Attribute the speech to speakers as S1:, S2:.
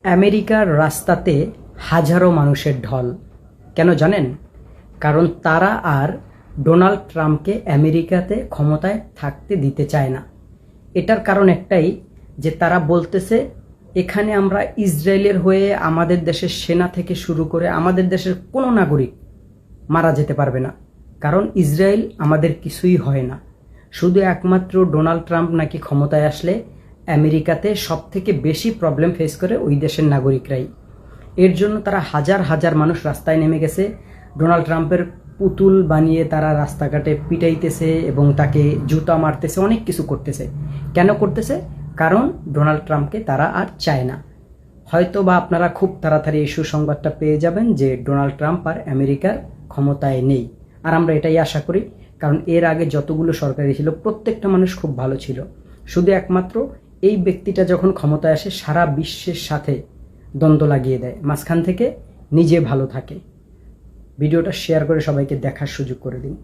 S1: আমেরিকার রাস্তাতে হাজারো মানুষের ঢল। কেন জানেন? কারণ তারা আর ডোনাল্ড ট্রাম্পকে আমেরিকাতে ক্ষমতায় থাকতে দিতে চায় না। এটার কারণ একটাই, যে তারা বলতেছে এখানে আমরা ইসরায়েলের হয়ে আমাদের দেশের সেনা থেকে শুরু করে আমাদের দেশের কোনো নাগরিক মারা যেতে পারবে না, কারণ ইসরায়েল আমাদের কিছুই হয় না। শুধু একমাত্র ডোনাল্ড ট্রাম্প নাকি ক্ষমতায় আসলে আমেরিকাতে সবথেকে বেশি প্রবলেম ফেস করে ওই দেশের নাগরিকরাই। এর জন্য তারা হাজার হাজার মানুষ রাস্তায় নেমে গেছে। ডোনাল্ড ট্রাম্পের পুতুল বানিয়ে তারা রাস্তাঘাটে পিটাইতেছে এবং তাকে জুতা মারতেছে, অনেক কিছু করতেছে। কেন করতেছে? কারণ ডোনাল্ড ট্রাম্পকে তারা আর চায় না। হয়তো বা আপনারা খুব তাড়াতাড়ি এই সুসংবাদটা পেয়ে যাবেন যে ডোনাল্ড ট্রাম্প আর আমেরিকার ক্ষমতায় নেই। আর আমরা এটাই আশা করি, কারণ এর আগে যতগুলো সরকারি ছিল প্রত্যেকটা মানুষ খুব ভালো ছিল। শুধু একমাত্র এই ব্যক্তিটা যখন ক্ষমতায় আসে সারা বিশ্বের সাথে দ্বন্দ্ব লাগিয়ে দেয়, মাঝখান থেকে নিজে ভালো থাকে। ভিডিওটা শেয়ার করে সবাইকে দেখার সুযোগ করে দিন।